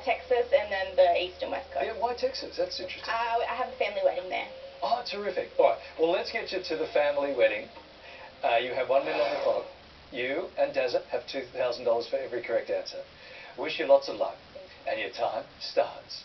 Texas and then the east and west coast. Yeah, why Texas? That's interesting. I have a family wedding there. Oh, terrific. All right, well, let's get you to the family wedding. You have 1 minute on the clock. You and Dazza have $2,000 for every correct answer. Wish you lots of luck. And your time starts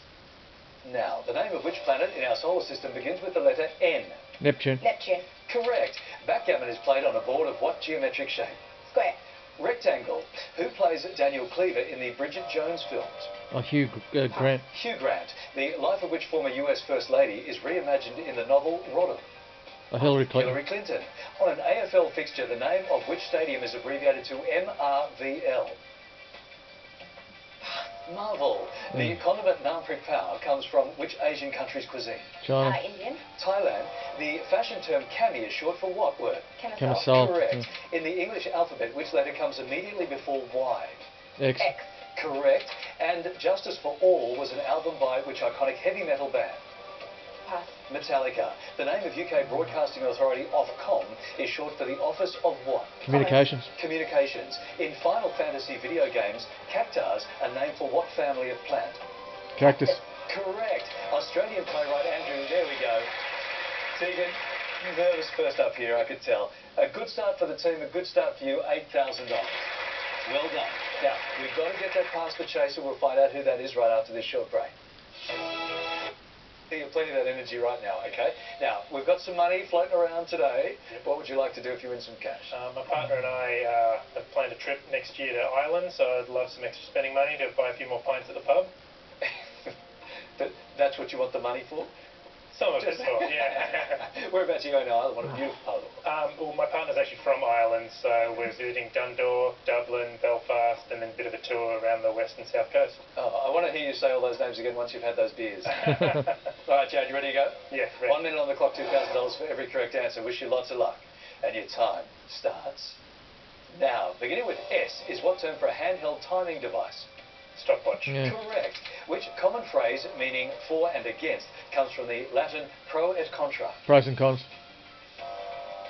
now. The name of which planet in our solar system begins with the letter N? Neptune. Neptune. Correct. Backgammon is played on a board of what geometric shape? Square. Rectangle. Who plays Daniel Cleaver in the Bridget Jones films? Oh, Hugh Grant. Hugh Grant. The life of which former US First Lady is reimagined in the novel Rodham? Oh, Hillary Clinton. Hillary Clinton. On an AFL fixture, the name of which stadium is abbreviated to MRVL? Marvel. The condiment naan prik pao comes from which Asian country's cuisine? China. Indian. Thailand. The fashion term cami is short for what word? Camisole. Correct. In the English alphabet, which letter comes immediately before Y? X. X. Correct. And Justice for All was an album by which iconic heavy metal band? Pass. Metallica. The name of UK Broadcasting Authority Ofcom is short for the Office of what? Communications. Communications. In Final Fantasy video games, cactus are named for what family of plant? Cactus. Correct. Australian playwright Andrew, there we go. Tegan, nervous first up here, I could tell. A good start for the team, a good start for you, $8,000. Well done. Now, we've got to get that past the chaser. We'll find out who that is right after this short break. You have plenty of that energy right now, okay? Now, we've got some money floating around today. What would you like to do if you win some cash? My partner and I have planned a trip next year to Ireland, so I'd love some extra spending money to buy a few more pints at the pub. That's what you want the money for? Some of it, yeah. Whereabouts are you going to Ireland? What a beautiful pub. Well, my partner's actually from Ireland, so we're visiting Dundalk, Dublin, Belfast, and then a bit of a tour around the west and south coast. Oh, I want to hear you say all those names again once you've had those beers. All right, Chad, you ready to go? Yeah, ready. 1 minute on the clock, $2,000 for every correct answer. Wish you lots of luck. And your time starts now. Beginning with S is what term for a handheld timing device? Stopwatch. Yeah. Correct. Which common phrase meaning for and against comes from the Latin pro et contra? Pros and cons.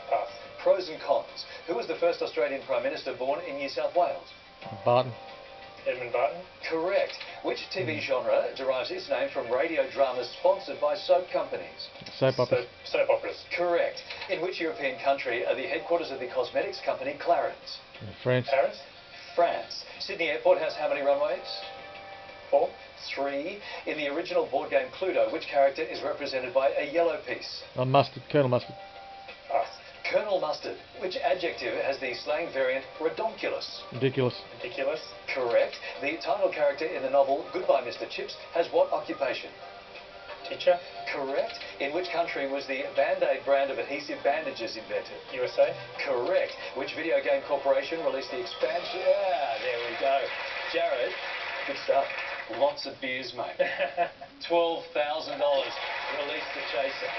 Pass. Pros and cons. Who was the first Australian Prime Minister born in New South Wales? Barton. Edmund Barton. Correct. Which TV genre derives its name from radio dramas sponsored by soap companies? Soap operas. Soap operas. Correct. In which European country are the headquarters of the cosmetics company Clarins? France. Paris. France. Sydney Airport has how many runways? 4. 3. In the original board game Cluedo, which character is represented by a yellow piece? Mustard. Colonel Mustard. Pass. Colonel Mustard. Which adjective has the slang variant redonkulous? Ridiculous. Ridiculous. Correct. The title character in the novel Goodbye Mr. Chips has what occupation? Teacher. Correct. In which country was the Band-Aid brand of adhesive bandages invented? USA. Correct. Which video game corporation released the expansion? Yeah, there we go. Jared, good stuff. Lots of beers, mate. $12,000. Release the chaser.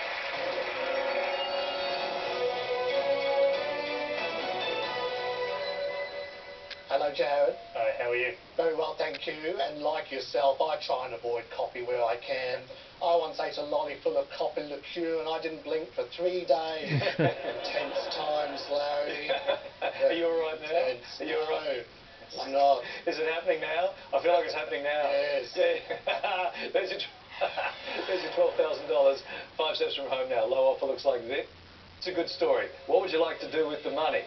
Hello, Jared. Hi, how are you? Very well, thank you. And like yourself, I try and avoid coffee where I can. I once ate a lolly full of coffee liqueur and I didn't blink for 3 days. Intense times, Larry. Are you all right now? Are you all right? I'm not. Is it happening now? I feel like it's happening now. Yes. Yeah. There's your $12,000. 5 steps from home now. Low offer looks like this. It's a good story. What would you like to do with the money?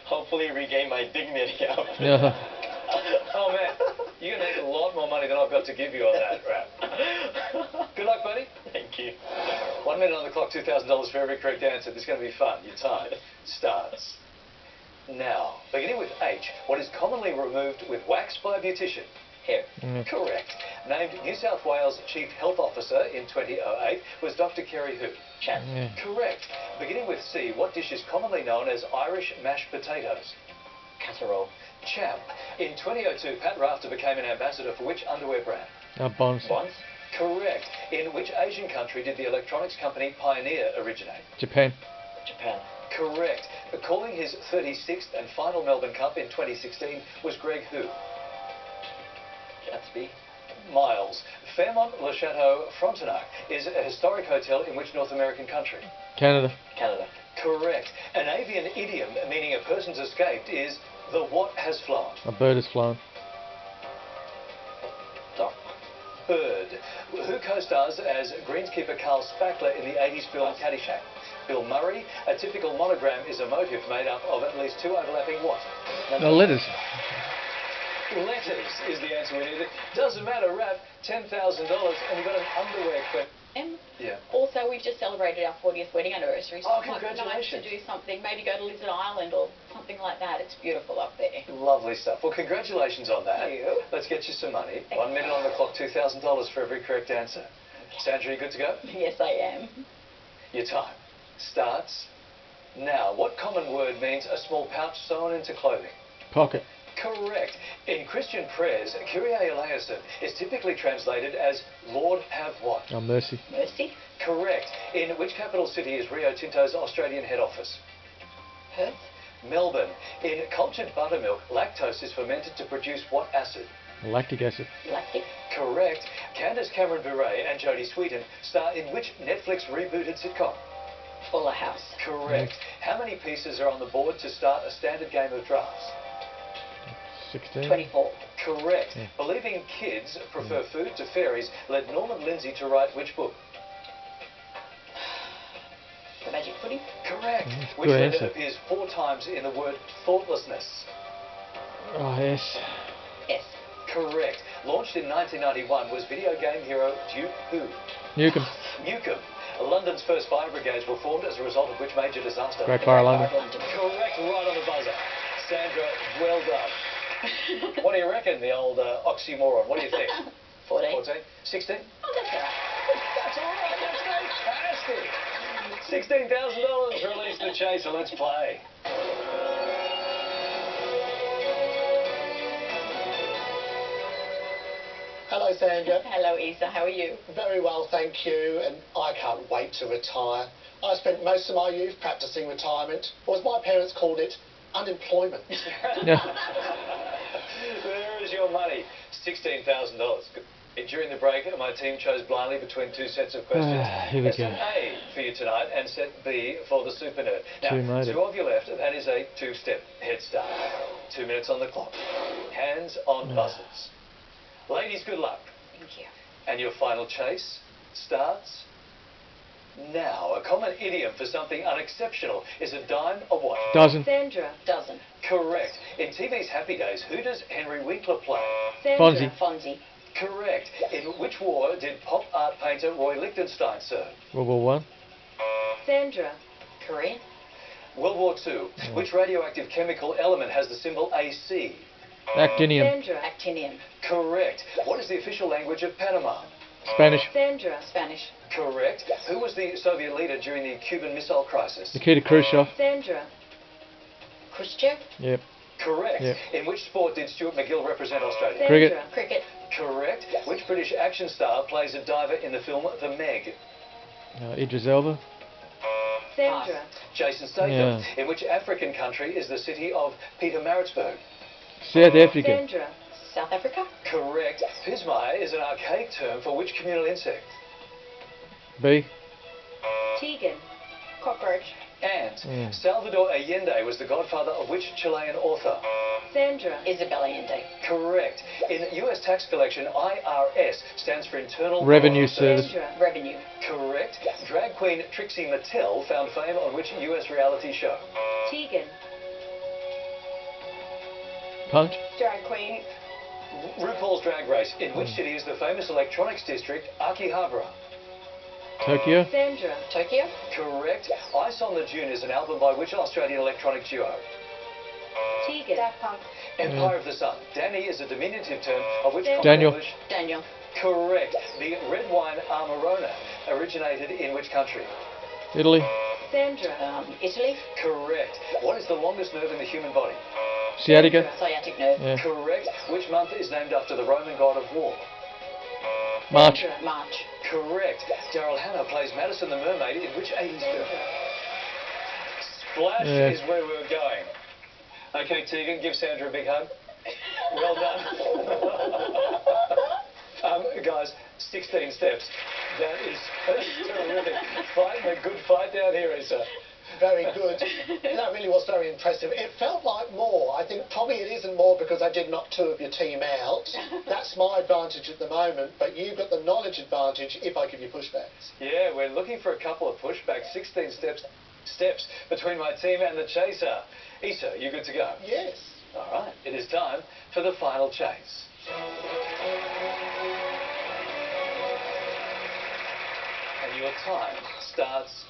Hopefully regain my dignity out. Yeah. Oh man, you're going to make a lot more money than I've got to give you on that rap. Good luck, buddy. Thank you. 1 minute on the clock, $2,000 for every correct answer. This is going to be fun. Your time starts now. Beginning with H, what is commonly removed with wax by a beautician? Hair. Correct. Named New South Wales Chief Health Officer in 2008 was Dr. Kerry who? Chan. Correct. Beginning with C, what dish is commonly known as Irish mashed potatoes? Casserole. Champ. In 2002, Pat Rafter became an ambassador for which underwear brand? Bonds. Bonds. Correct. In which Asian country did the electronics company Pioneer originate? Japan. Japan. Correct. Calling his 36th and final Melbourne Cup in 2016 was Greg who? Gatsby. Miles. Fairmont-Le Chateau Frontenac is a historic hotel in which North American country? Canada. Canada. Correct. An avian idiom meaning a person's escaped is the what has flown? A bird has flown. Duck. Bird. Who co-stars as greenskeeper Carl Spackler in the 80s film Caddyshack? Bill Murray. A typical monogram is a motif made up of at least two overlapping what? The letters. Letters is the answer we needed. Doesn't matter, Rap, $10,000, and you've got an underwear question. Yeah. Also, we've just celebrated our 40th wedding anniversary, so Oh, it's quite nice to congratulations. do something, maybe go to Lizard Island or something like that. It's beautiful up there. Lovely stuff. Well, congratulations on that. Thank you. Let's get you some money. Thank 1 minute on the clock, $2,000 for every correct answer. Sandra, you good to go? Yes, I am. Your time starts now. What common word means a small pouch sewn into clothing? Pocket. Correct. In Christian prayers, Kyrie eleison is typically translated as Lord have what? Oh, mercy. Mercy. Correct. In which capital city is Rio Tinto's Australian head office? Perth. Melbourne. In cultured buttermilk, lactose is fermented to produce what acid? Lactic acid. Lactic. Correct. Candace Cameron Bure and Jodie Sweetin star in which Netflix rebooted sitcom? Fuller House. Correct. How many pieces are on the board to start a standard game of drafts? 16. 24. Correct. Yeah. Believing kids prefer food to fairies led Norman Lindsay to write which book? The Magic Pudding. Correct. Good Which letter answer. appears 4 times in the word thoughtlessness? Oh, yes. Yes. Correct. Launched in 1991 was video game hero Duke who? Newcomb. Nukem. London's first fire brigades were formed as a result of which major disaster? Great Fire of London. Correct, right on the buzzer. Sandra, well done. What do you reckon, the old oxymoron? What do you think? 14. 14? 16? Oh, that's all right. That's all right, that's fantastic. $16,000, release the chaser, let's play. Hello, Sandra. Hello, Isa. How are you? Very well, thank you, and I can't wait to retire. I spent most of my youth practicing retirement, or as my parents called it, unemployment. Yeah. There is your money, $16,000. During the break, my team chose blindly between 2 sets of questions. Here we Set go. A for you tonight and set B for the SuperNerd. Now, Team made it. 2 of you left, that is a 2-step head start. 2 minutes on the clock. Hands on buzzers. Ladies, good luck. Thank you. And your final chase starts now. A common idiom for something unexceptional is a dime a what? Dozen. Sandra. Dozen. Correct. In TV's Happy Days, who does Henry Winkler play? Sandra. Fonzie. Fonzie. Correct. In which war did pop art painter Roy Lichtenstein serve? World War One. Sandra. Korean. World War II. Which radioactive chemical element has the symbol AC? Actinium. Sandra. Actinium. Correct. What is the official language of Panama? Spanish. Sandra. Spanish. Correct. Who was the Soviet leader during the Cuban Missile Crisis? Nikita Khrushchev. Sandra. Khrushchev. Yep. Correct. Yep. In which sport did Stuart McGill represent Australia? Sandra. Cricket. Cricket. Correct. Which British action star plays a diver in the film The Meg? Idris Elba. Sandra. Jason Statham. Yeah. In which African country is the city of Pietermaritzburg? South Africa. Sandra. South Africa. Correct. Pismire is an archaic term for which communal insect? B. Tegan. Cockroach. Ant. Salvador Allende was the godfather of which Chilean author? Sandra. Isabel Allende. Correct. In US tax collection, IRS stands for Internal Revenue Service. Sandra. Revenue. Correct. Drag queen Trixie Mattel found fame on which US reality show? Tegan. Punch. Drag queen. RuPaul's Drag Race. In which city is the famous electronics district Akihabara? Tokyo. Sandra. Tokyo. Correct. Ice on the Dune is an album by which Australian electronic duo? Tegan. Daft Punk. Empire of the Sun. Danny is a diminutive term of which common Daniel. English? Daniel. Correct. The red wine Amarone originated in which country? Italy. Sandra. Italy. Correct. What is the longest nerve in the human body? Sciatica. Sciatic nerve. Yeah. Correct. Which month is named after the Roman god of war? March. Sandra. March. Correct. Daryl Hannah plays Madison the Mermaid in which 80s film? Sandra. Splash Yeah. is where we're going. Okay, Tegan, give Sandra a big hug. Well done. Guys, 16 steps. That is terrific. Fighting a good fight down here, Isa. Very good. That really was very impressive. It felt like more. I think Probably it isn't more because I did knock two of your team out. That's my advantage at the moment, but you've got the knowledge advantage if I give you pushbacks. Yeah, we're looking for a couple of pushbacks. 16 steps between my team and the chaser. Issa, you good to go? Yes. All right, it is time for the final chase. And your time starts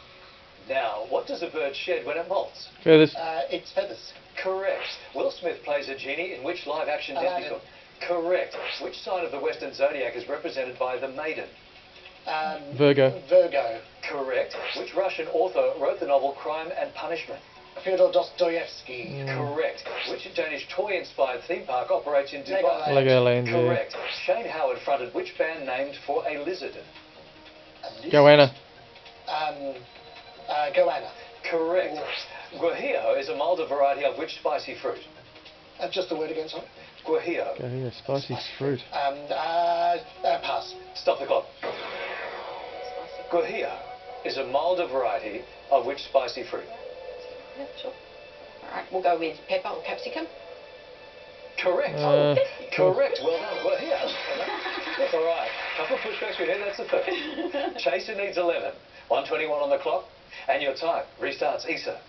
now. What does a bird shed when it molts? Feathers. It's feathers. Correct. Will Smith plays a genie in which live-action Disney Aladdin. film? Correct. Which sign of the Western zodiac is represented by the maiden? Virgo. Virgo. Correct. Which Russian author wrote the novel Crime and Punishment? Fyodor Dostoevsky. Correct. Which Danish toy-inspired theme park operates in Dubai? Legoland. Yeah. Correct. Shane Howard fronted which band named for a lizard? Goanna. Goanna. Correct. Guajillo is a milder variety of which spicy fruit? Just the word again, sorry. Guajillo. Go here. Spicy fruit. Pass. Stop the clock. Guajillo is a milder variety of which spicy fruit? Yeah, sure. All right, we'll go with pepper or capsicum. Correct. Correct. Well done. Guajillo. That's all right. Couple of pushbacks we need. That's the first. Chaser needs 11. 1:21 on the clock. And your time restarts. Issa.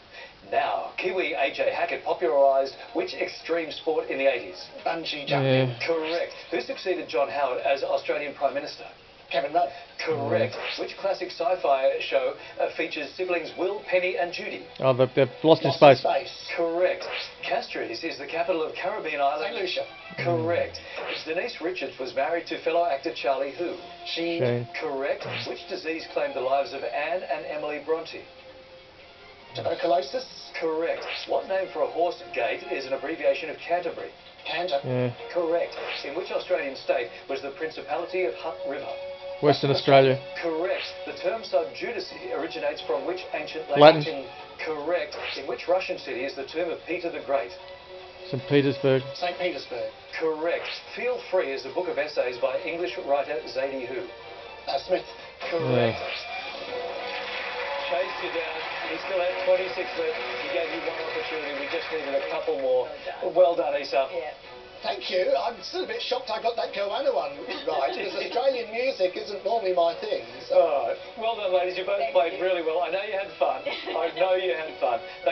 Now, Kiwi AJ Hackett popularised which extreme sport in the 80s? Bungee jumping. Yeah. Correct. Who succeeded John Howard as Australian Prime Minister? Kevin Rudd. Correct. Which classic sci-fi show features siblings Will, Penny and Judy? Oh, they've lost in Lost space. Space. Correct. Castries is the capital of Caribbean Island. St. Lucia. Correct. Denise Richards was married to fellow actor Charlie who? Sheen. Shane. Correct. Which disease claimed the lives of Anne and Emily Bronte? Tuberculosis. Correct. What name for a horse gate is an abbreviation of Canterbury? Canter. Yeah. Correct. In which Australian state was the Principality of Hutt River? Western Australia. Correct. The term subjudice originates from which ancient Latin. language? Correct. In which Russian city is the tomb of Peter the Great? St. Petersburg. St. Petersburg. Correct. Feel Free is a book of essays by English writer Zadie who? Smith. Correct. Chased you down. He still had 26 left. He gave you one opportunity. We just needed a couple more. Well done, Issa. Yeah. Thank you. I'm still a bit shocked I got that Goanna one right, because Australian music isn't normally my thing. So. Well done, ladies. You both played really well. I know you had fun. I know you had fun. Thank